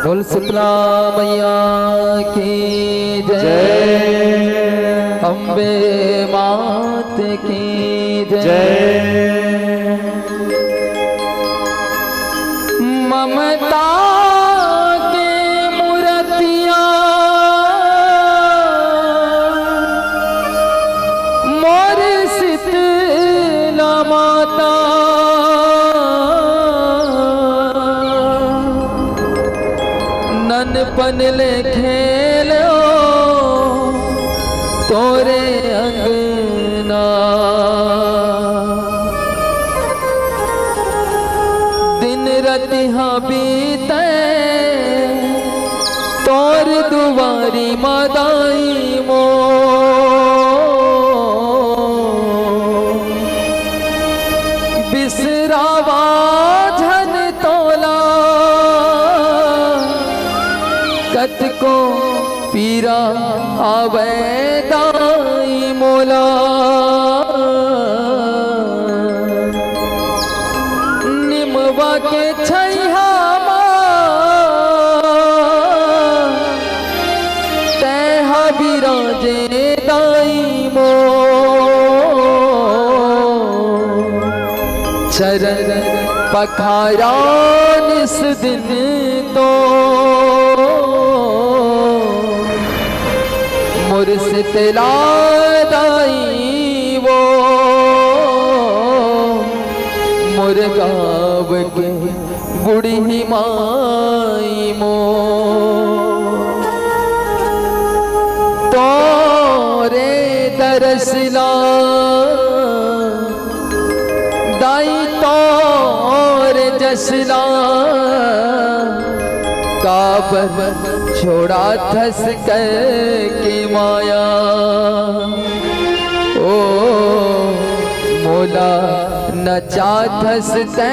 बोल शीतला मैया की जय, अम्बे मात की जय। ममता के मूर्तियां मोर शीतला माता, ननपन ले खेलो तोरे अंगना, दिन रतिहा बीते तोर दुआरी मदाई मो। बिसरावा झन तोला कत को पीरा आवे दाई मोला। निमवा के छैहा तैहा बिराजे दाई मो। चरण पखारा निस दिन तो मोर शीतला दाई वो, मोर गाव के बुढ़ी माई मो। तोरे दरसला दाई तोरे जसला, काबर छोड़ा थस कर की माया। ओ मोला नचा थस ते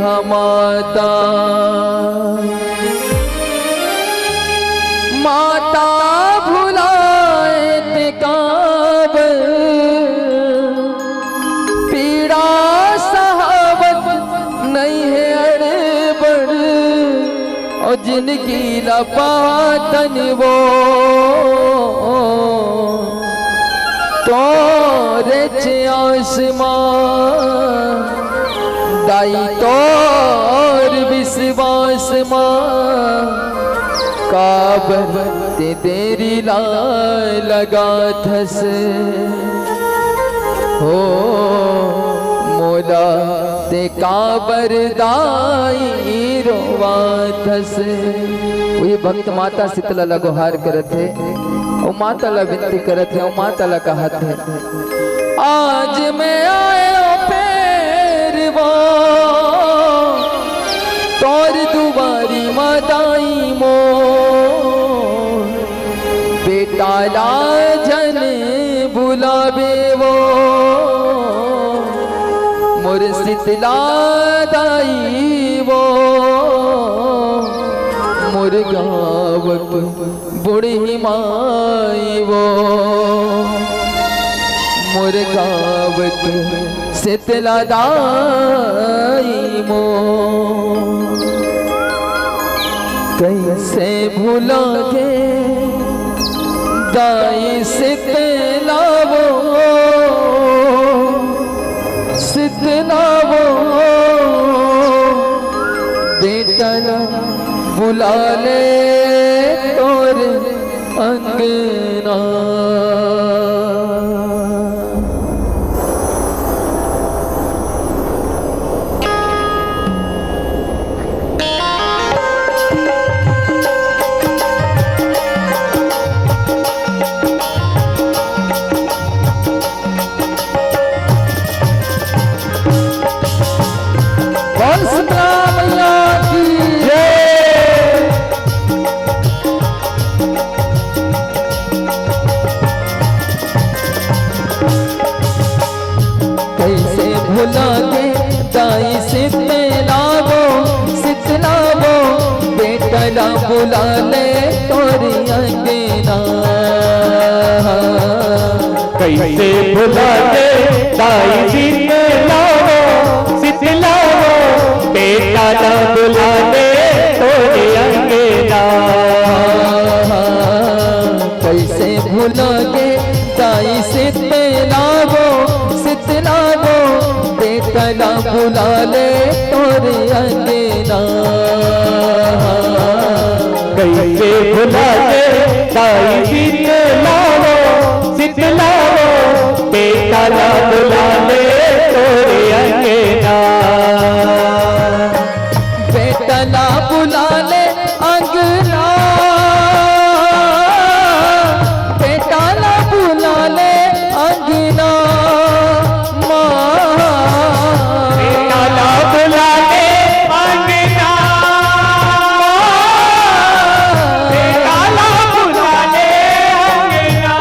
हमाता, माता भुलाए ते काबर, पीड़ा सहावत नहीं है अड़बड़, और जिनकी लपातन वो तोरे आसमां दाई तोर विश्वास मां। काबर ते तेरी ला लगा थस हो मोला ते काबर दाई रोवा थस। वही भक्त माता शीतला ला गुहार करत है, ओ माता ला विनती करत है, ओ माता ला कहत है, आज मैं आयो पेरवा तोर दुबारी मदाई मो। बेटा ला जन बुलावे वो, मोर शीतला दाई वो, मोर गाँव बुढ़ी माई वो, मोर गाँव शीतला दाई मो। कैसे भूलोगे दाई शीतला वो, शीतला वो बेटा बुला ले तोर अंगना। बेटा ना बुला ले तोरी अंगना। कैसे भुला दे दाई शीतलाओ शीतलाओ, बेटा ना बुला ले तोरी अंगना। कैसे भुला के दाई शीतलाओ शीतलाओ, बेटा ना बुला ले तोरी अंगना। कैसे भुला दे दाई शीतलाओ शीतलाओ, बेटा ना बुला ले तोरी अंगना। बेटा ना बुला ले अंगना, बेटा ना बुला ले अंगना। बेटा ना बुला ले अंगना, बेटा ना बुला ले अंगना।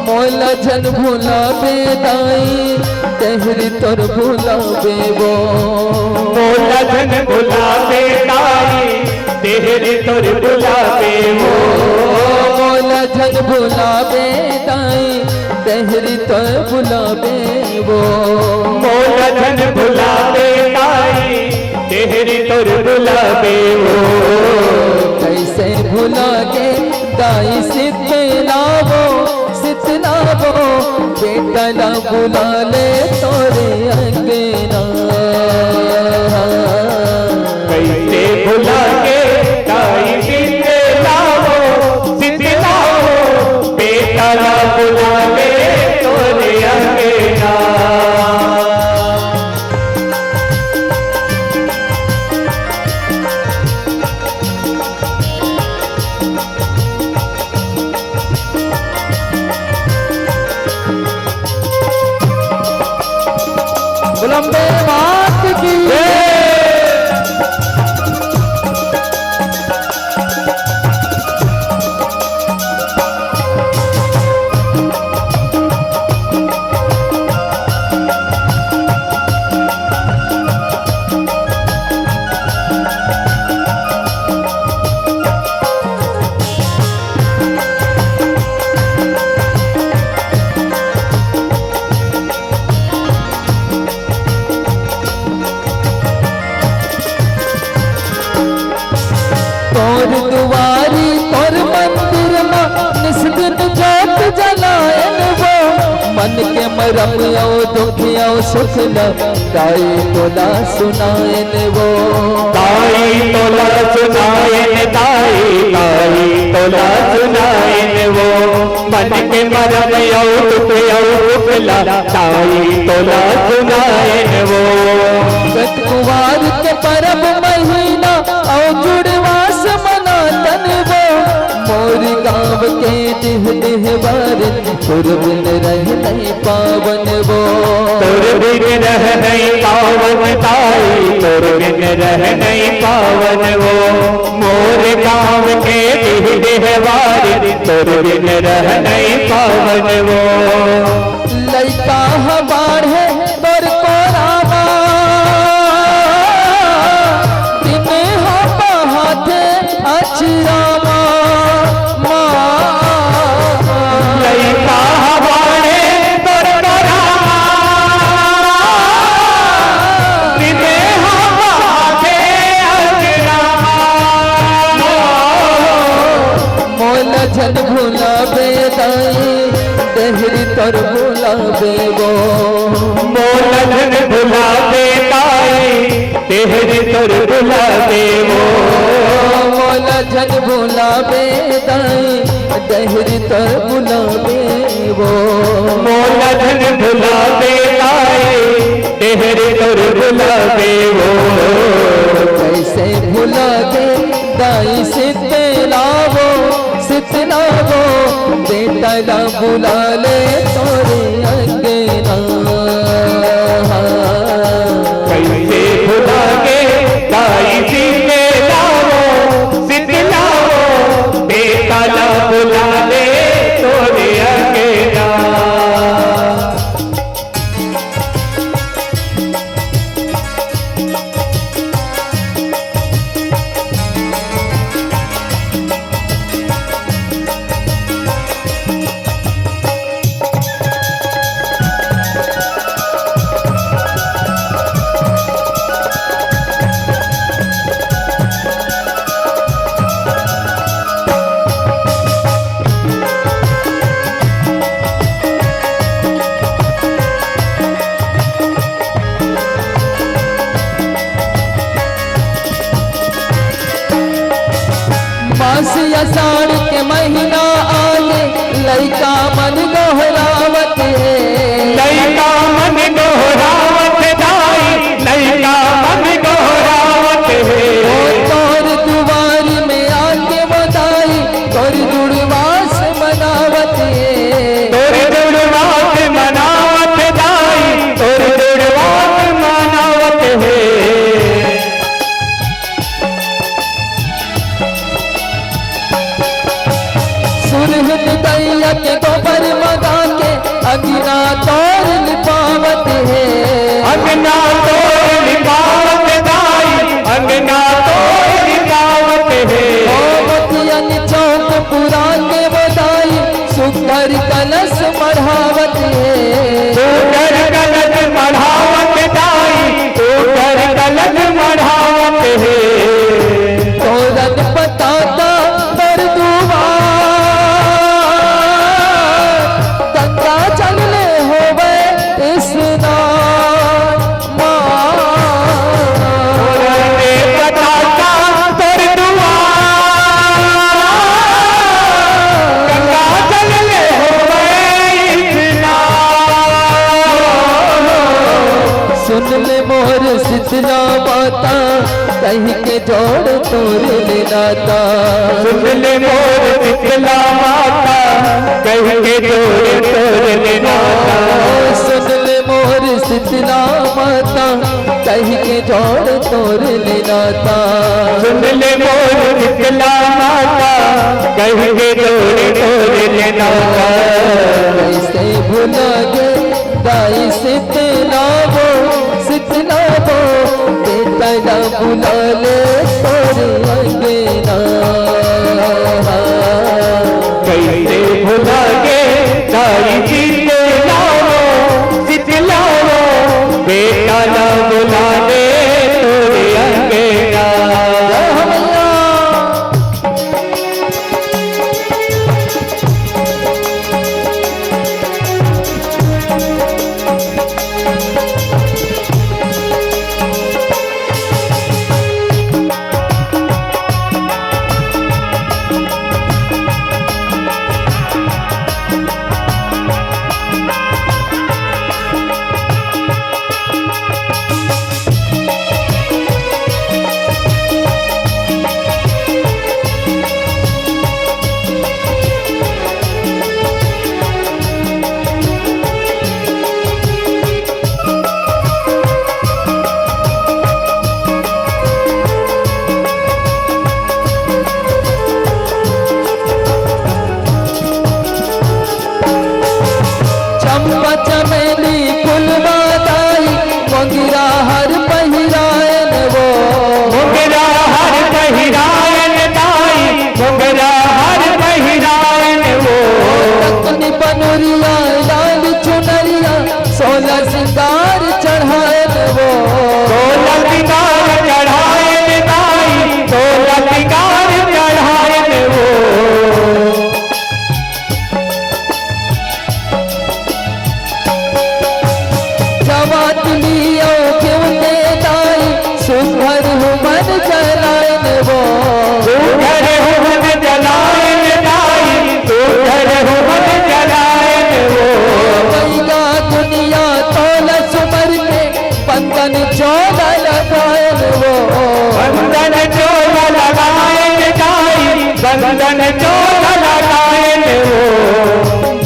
मोला जन भूला बेदाई तेहरी तोर भूला बेबो। मोला जन भुला बेदाई तेहरी तोर भुला बेबो। मोला जन भूला बेदाई तेहरी तोर भूला बेबो। मोला जन भुला बेदाई तेहरी तोर भुला बेबो। कैसे भुला के दाई शीतलाओ शीतलाओ, बेटा ना बुला ले तोरे अंगना। कैसे भुला के दाई शीतलाओ शीतलाओ, बेटा ना बुला ले तोरे अंगना। बुलंबे बात की तोर दुआरी तोर मंदिर में निस्दिन जोत जलायन वो। मन के मरम यो दुख यो सुख न दाई तोला सुनायन वो। दाई तोला सुनायन दाई दाई तोला सुनायन वो। मन के मरम यो दुख यो सुखला दाई तोला सुनायन वो। कुवार के परब महीना औ जुड़वास मनातन वो। मोर गाँव के दिह दिहवार तुर बिन रह नहीं पावन वो। तुर बिन रह नहीं पावन दाई तुर बिन रह नहीं पावन वो। मोर गाँव के दिह दिहवार तुर बिन रह नहीं पावन वो। लइका हमार है तोर कोरावा, तिने हम हाथे अचरावा। लइका हमारे तोर कोरावा, तिने हम हाथे अचरावा। मोल जन भूला बेदाई तेहरी तोर भूला बेबो। मोल जन भुला बेदाई तेहरी तोर भुला बेबो। मोल जन भूला बेदाई तेहरी तोर भूला बेबो। मोल जन भुला बेदाई तेहरी तोर भुला बेबो। कैसे भुला के दाई शीतलाओ शीतलाओ, बेटा ना बुला ले तोरे अंगना। कैसे भुला के दाई शीतलाओ शीतलाओ, बेटा ना बुला ले तोरे अंगना। मास अषाढ़ के महीना आगे लइका मन गोहरावत है, लइका मन गोहरावत दाई, लइका मन गोहरावत है। तोर दुआरी में आके बधाई तोर जुड़वास मनावत है, तोर जुड़वास मनावत दाई, तोर जुड़वास मनावत है। सुरहन दैया के गोबर मगा के अंगना तोर लिपावत है, अंगना तोर लिपावत दाई, अंगना तोर लिपावत है। मोतियन चौक पुरा के बधाई सुकर कलश मढ़ावत है, सुकर कलश मढ़ावत दाई, सुकर कलश मढ़ावत है। तोरन पताका पर दुआर गंगा चलने होवे स्नान रे पताका तोर दुआर गंगा चलले होवे स्नान। सुन ले मोर शीतला माता कहीं के जोड़ तोर ले नाता, सुन ले मोर शीतला माता कह के जोड़ तोर ले नाता। सुन ले मोर शीतला माता कहीं के जोड़ तोर ले नाता, सुन ले मोर शीतला माता कह के जोड़ तोर ले नाता। कैसे भुला गे दाई शीतला वो बेटा ना भुला ले तोर अंगना, कैसे भुला गे दाई शीतला वो बेटा ना भुला ले तोर अंगना। चंपा चमेली फुलवा दाई मोगरा हर पहिरायन वो, मोगरा हर पहिरायन दाई, मोगरा हर पहिरायन वो। तकनी पनुरिया लाल चुनरिया सोलह सिंगार चढ़ायन वो, सोलह सिंगार चढ़ायन दाई, सोलह सिंगार चढ़ायन वो। जवात लियो क्यों दे दाई सुघर मन जलायन वो, सुघर हुमन जलायन दाई, सुघर हुमन जलायन वो। मैया दुनिया तोल सुमर के बंधन चोला लगायन वो, बंधन चोला लगायन दाई, बंधन चोला लगायन वो।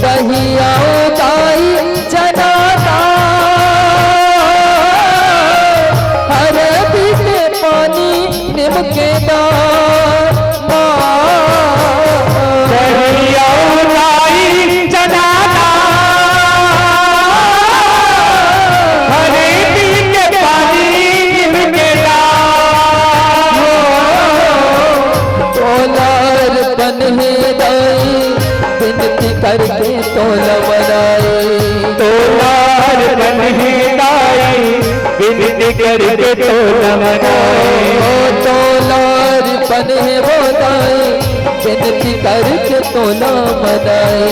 दहिया दाई जनाता हर पीते पानी निम के दार दहिया दाई जनाता हरे पीन पानी निम के दार। तोलार बन है दाई विनती करके तोला बनाए, तोलार बन है दाई विनती करके तोला मनाए। तोलार बन है वो दाई विनती करके तोला बनाए,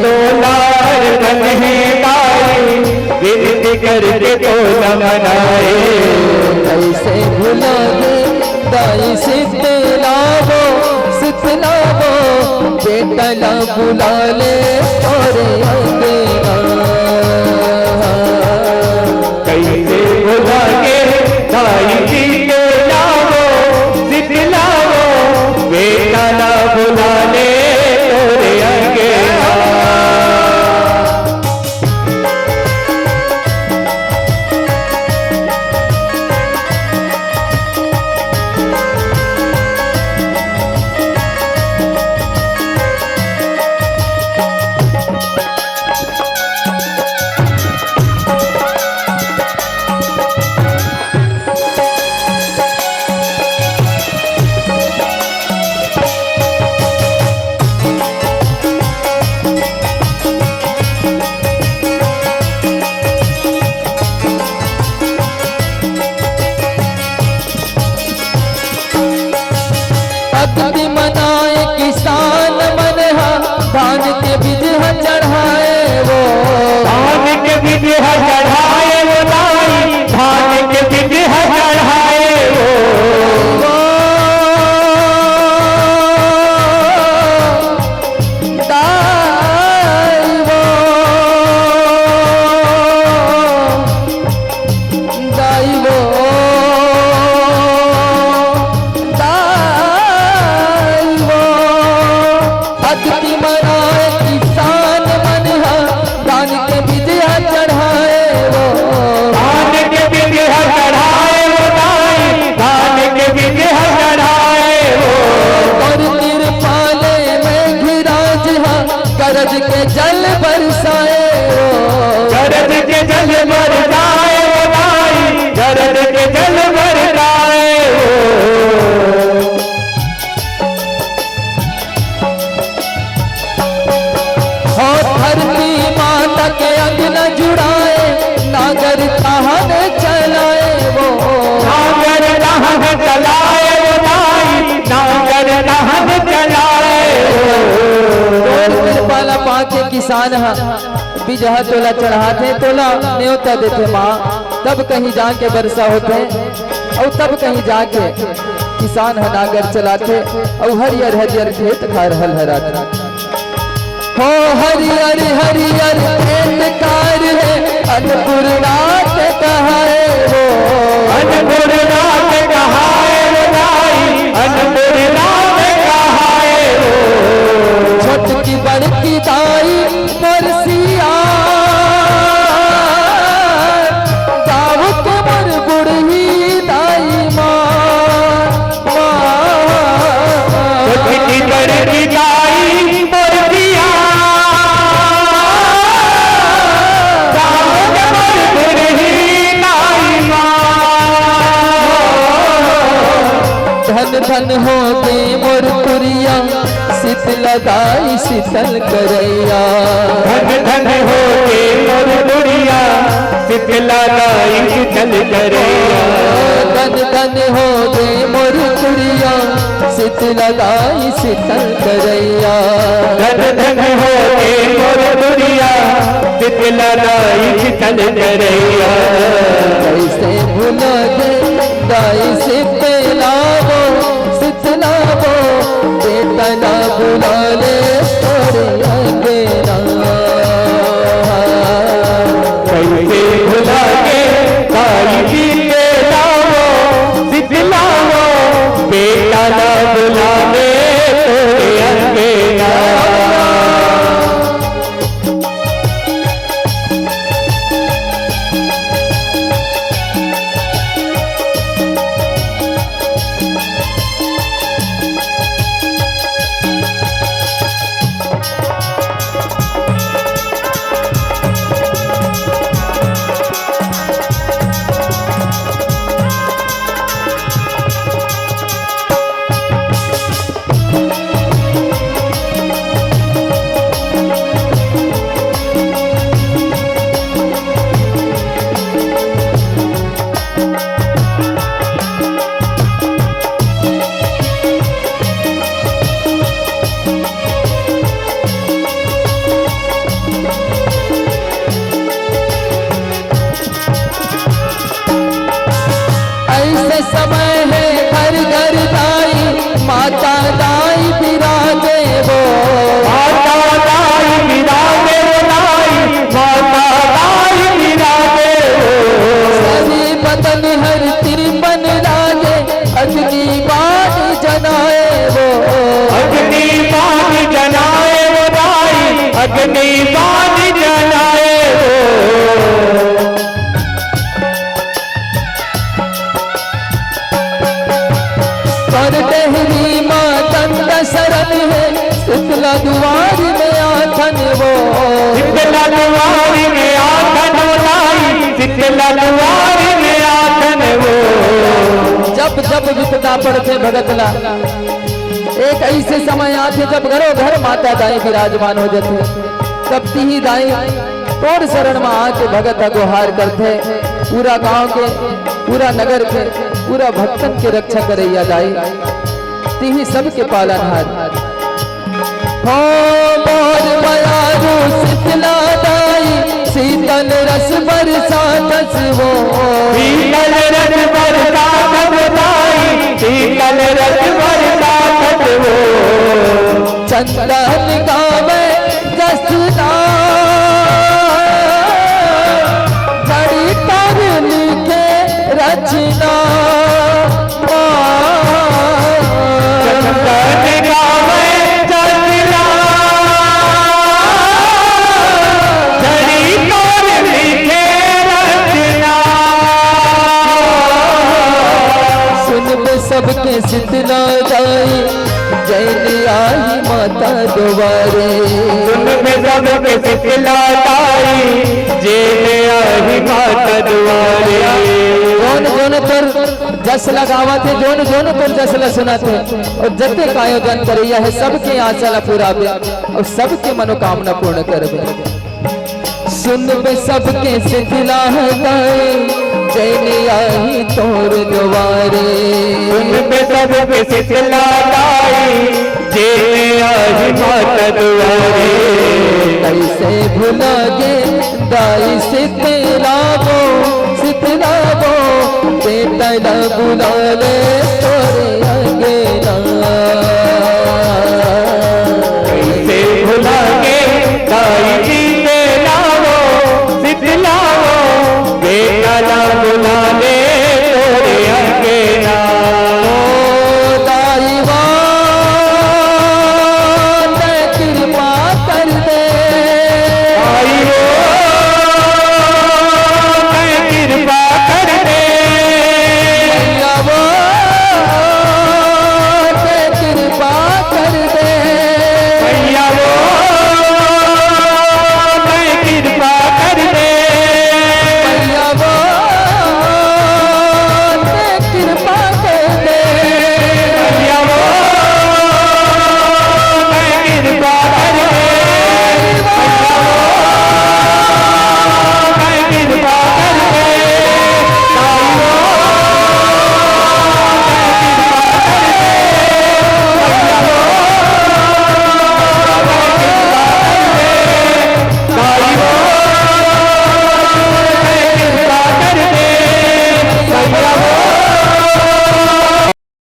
तोलार बन है दाई विनती करके तोला मनाए। कैसे भुला गे दाई शीतला वो शीतलावो बेटा ला बुला ले तोरे अंगना। कैसे बुला के ताई जी के लावो शीतलावो बेटा ला बुला ले तोरे अंगना। भक्ति मनाए किसान मन धान के बीज चढ़ाए वो। धान के बीज चढ़ाए वो दाई धान के बीज चढ़ाए वो। दाई वो दाई वो भक्ति मनाए किसान मन धान के बीज चढ़ाए वो। धान के बीज चढ़ाए वो दाई धान के बीज चढ़ाए वो। और निर्पाले में घिराज करज के जल बरसाए वो। गरज के जल बरसाए वो दाई गरज के जल बरसाए वो। धरती माता के अंगना जुड़ाए नागर कहन चलाए वो। नागर नहन चलाए वो दाई नागर नहन चलाए वो। पाला पाके किसान बीजह तोला चढ़ाते तोला न्योता देते माँ तब कहीं जाके वर्षा होते और तब कहीं जाके किसान नागर चलाते और हरियर हरियर खेत खा रहल हराते। हो हरियर हरियर खेत कार है अन्नपूर्णा के कहाए वो। अन्नपूर्णा के कहाए वो दाई अन्नपूर्णा के कहाए वो। छोटकी बड़की दाई बरसिया गाँव के मर बुढ़ी दाई माँ। छोटकी बड़की दाई बरसिया गाँव के मर बुढ़ी दाई माँ। धन धन हो दे मोर पुरिया शीतला दाई शीतल करैया। धन धन हो के मोर बुढ़िया शीतला दाई शीतल करैया। धन धन हो दे मोर पुरिया शीतला दाई शीतल करैया। धन धन हो के मोर बुढ़िया शीतला दाई शीतल करैया। कैसे भूला दे दाई शीतलावो शीतलावो बेटा ना बुला ले तोरे अंगना। कैसे भुला के दाई जी के लावो शीतलावो बेटा ना बुला ले तोरे अंगना। अग्नि बाण जलाए वो। करते ही मातंग शरण है शीतला द्वार में आथन वो। शीतला द्वार में आथन लाई, शीतला द्वार में आथन वो। जब जब विपदा पड़ते भगतला एक ऐसे समय आते जब घरों घर माता दाई विराजमान हो जाते, तब ही दाई तोड़ शरण में आके भगत गुहार करते। पूरा गांव के, पूरा नगर के, पूरा भक्तन के रक्षा करैया दाई तिही सबके पालनहार। हो मोर मयारू शीतला दाई शीतल रस बरसातस वो। शीतल रस बरसातस दाई, शीतल रस बरसातस वो। चंदन गावे जसना घड़ी पर लिखे रचना। चंदन गावे जसना घड़ी पर लिखे रचना। सुन में सबके शीतला दाई जैन आई माता द्वारे। सुन में सबके शीतला दाई जैन आई माता द्वारे। जोन जोन पर जस लगावते, जोन जोन पर जस ला सुनाते और जते का आयोजन करैया है सबके आशा ला पूरा बे और सबके मनोकामना पूर्ण करबे। सुन बे सबके शीतला दाई जैन आई तोर द्वारे। सुन में सबके शीतला दाई जैन आई माता द्वारे। कैसे भुला गे दाई शीतला वो, शीतला वो बेटा बुला ले तो